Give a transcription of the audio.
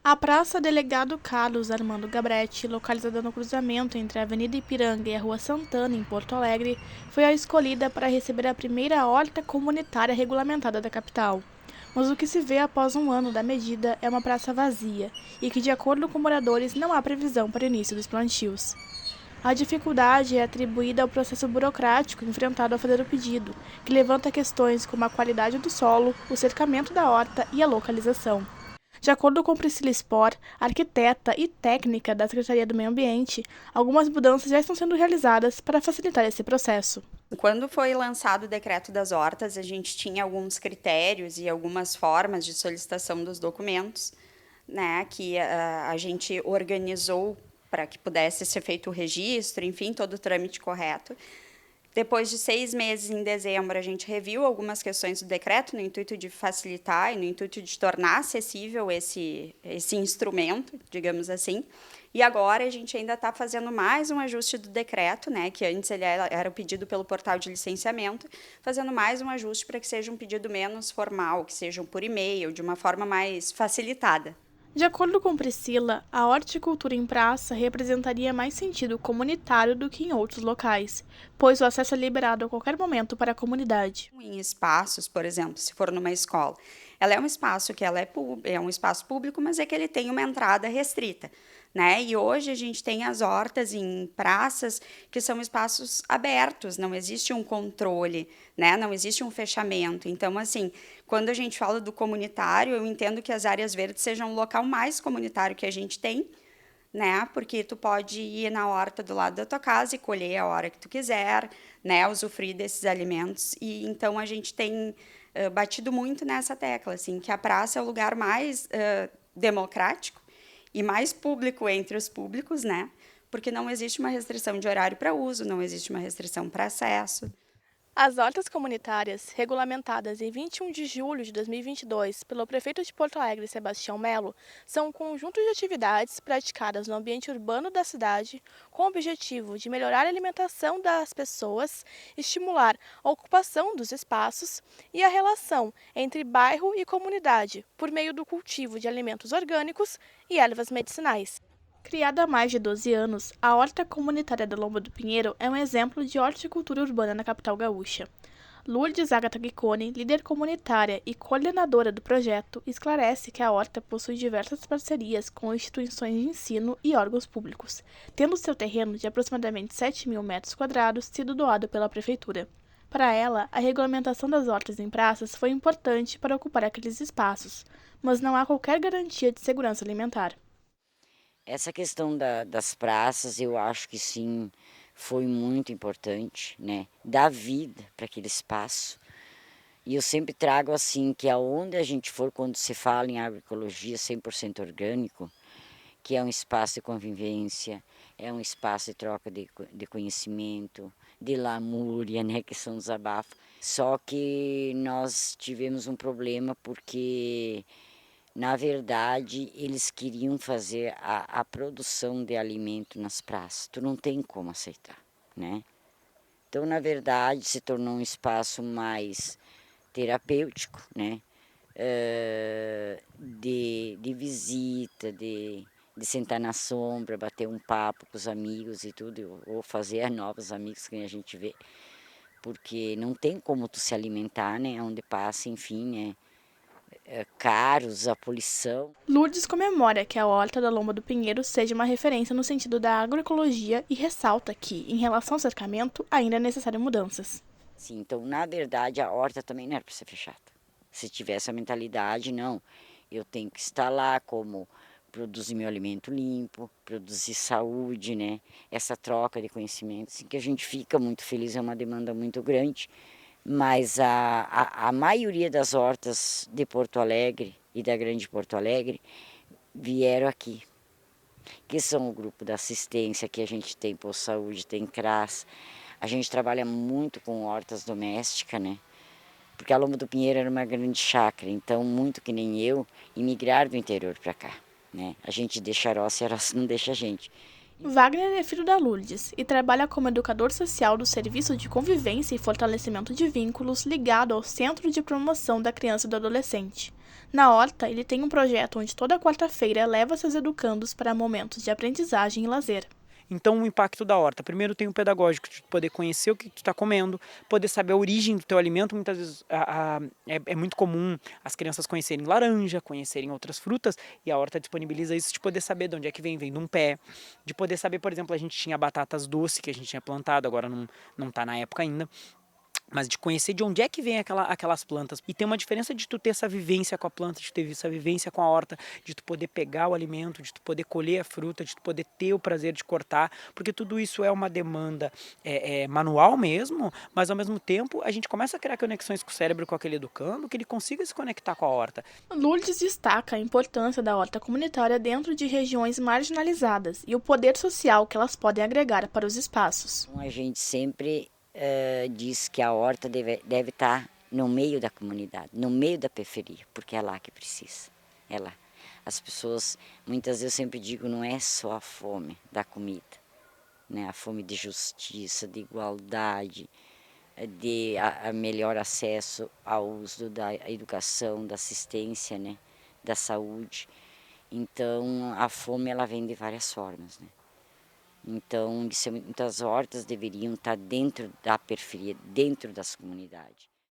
A Praça Delegado Carlos Armando Gabretti, localizada no cruzamento entre a Avenida Ipiranga e a Rua Santana, em Porto Alegre, foi a escolhida para receber a primeira horta comunitária regulamentada da capital. Mas o que se vê após um ano da medida é uma praça vazia e que, de acordo com moradores, não há previsão para o início dos plantios. A dificuldade é atribuída ao processo burocrático enfrentado ao fazer o pedido, que levanta questões como a qualidade do solo, o cercamento da horta e a localização. De acordo com Priscila Spor, arquiteta e técnica da Secretaria do Meio Ambiente, algumas mudanças já estão sendo realizadas para facilitar esse processo. Quando foi lançado o decreto das hortas, a gente tinha alguns critérios e algumas formas de solicitação dos documentos, né, que a gente organizou para que pudesse ser feito o registro, enfim, todo o trâmite correto. Depois de 6 meses, em dezembro, a gente reviu algumas questões do decreto no intuito de facilitar e no intuito de tornar acessível esse instrumento, digamos assim. E agora a gente ainda está fazendo mais um ajuste do decreto, né, que antes ele era o pedido pelo portal de licenciamento, fazendo mais um ajuste para que seja um pedido menos formal, que seja por e-mail, de uma forma mais facilitada. De acordo com Priscila, a horticultura em praça representaria mais sentido comunitário do que em outros locais, pois o acesso é liberado a qualquer momento para a comunidade. Em espaços, por exemplo, se for numa escola, ela é um espaço que é um espaço público, mas é que ele tem uma entrada restrita, né? E hoje a gente tem as hortas em praças que são espaços abertos, não existe um controle, né? Não existe um fechamento. Então, assim, quando a gente fala do comunitário, eu entendo que as áreas verdes sejam o local mais comunitário que a gente tem, né? Porque tu pode ir na horta do lado da tua casa e colher a hora que tu quiser, né? Usufruir desses alimentos. E então a gente tem batido muito nessa tecla, assim, que a praça é o lugar mais democrático e mais público entre os públicos, né? Porque não existe uma restrição de horário para uso, não existe uma restrição para acesso. As hortas comunitárias, regulamentadas em 21 de julho de 2022 pelo prefeito de Porto Alegre, Sebastião Melo, são um conjunto de atividades praticadas no ambiente urbano da cidade com o objetivo de melhorar a alimentação das pessoas, estimular a ocupação dos espaços e a relação entre bairro e comunidade por meio do cultivo de alimentos orgânicos e ervas medicinais. Criada há mais de 12 anos, a Horta Comunitária da Lomba do Pinheiro é um exemplo de horticultura urbana na capital gaúcha. Lourdes Agatha Guiconi, líder comunitária e coordenadora do projeto, esclarece que a horta possui diversas parcerias com instituições de ensino e órgãos públicos, tendo seu terreno de aproximadamente 7.000 metros quadrados sido doado pela prefeitura. Para ela, a regulamentação das hortas em praças foi importante para ocupar aqueles espaços, mas não há qualquer garantia de segurança alimentar. Essa questão das praças, eu acho que sim, foi muito importante, né? Dar vida para aquele espaço. E eu sempre trago assim, que aonde a gente for, quando se fala em agroecologia 100% orgânico, que é um espaço de convivência, é um espaço de troca de conhecimento, de lamúria, né? Que são desabafos. Só que nós tivemos um problema porque na verdade, eles queriam fazer a produção de alimento nas praças. Tu não tem como aceitar, né? Então, na verdade, se tornou um espaço mais terapêutico, né? De visita, de sentar na sombra, bater um papo com os amigos e tudo, ou fazer novos amigos que a gente vê. Porque não tem como tu se alimentar, né? Onde passa, enfim, né? Caros, a poluição. Lourdes comemora que a Horta da Lomba do Pinheiro seja uma referência no sentido da agroecologia e ressalta que, em relação ao cercamento, ainda é necessário mudanças. Sim, então, na verdade, a horta também não era para ser fechada. Se tivesse a mentalidade, não, eu tenho que estar lá como produzir meu alimento limpo, produzir saúde, né? Essa troca de conhecimentos, assim, que a gente fica muito feliz, é uma demanda muito grande. Mas a maioria das hortas de Porto Alegre e da Grande Porto Alegre vieram aqui, que são o grupo da assistência que a gente tem por saúde, tem CRAS. A gente trabalha muito com hortas domésticas, né? Porque a Lomba do Pinheiro era uma grande chácara, então muito que nem eu, imigrar do interior para cá, né? A gente deixa a roça e a roça não deixa a gente. Wagner é filho da Lourdes e trabalha como educador social do Serviço de Convivência e Fortalecimento de Vínculos ligado ao Centro de Promoção da Criança e do Adolescente. Na Horta, ele tem um projeto onde toda quarta-feira leva seus educandos para momentos de aprendizagem e lazer. Então, o impacto da horta, primeiro tem o pedagógico, de poder conhecer o que tu está comendo, poder saber a origem do teu alimento. Muitas vezes é muito comum as crianças conhecerem laranja, conhecerem outras frutas, e a horta disponibiliza isso de poder saber de onde é que vem de um pé, de poder saber, por exemplo, a gente tinha batatas doces que a gente tinha plantado, agora não está na época ainda, mas de conhecer de onde é que vem aquelas plantas. E tem uma diferença de tu ter essa vivência com a planta, de ter essa vivência com a horta, de tu poder pegar o alimento, de tu poder colher a fruta, de tu poder ter o prazer de cortar, porque tudo isso é uma demanda manual mesmo, mas ao mesmo tempo a gente começa a criar conexões com o cérebro, com aquele educando, que ele consiga se conectar com a horta. Lourdes destaca a importância da horta comunitária dentro de regiões marginalizadas e o poder social que elas podem agregar para os espaços. A gente sempre diz que a horta deve estar no meio da comunidade, no meio da periferia, porque é lá que precisa, é lá. As pessoas, muitas vezes eu sempre digo, não é só a fome da comida, né? A fome de justiça, de igualdade, de melhor acesso ao uso da educação, da assistência, né? Da saúde. Então, a fome ela vem de várias formas, né? Então, muitas hortas deveriam estar dentro da periferia, dentro das comunidades.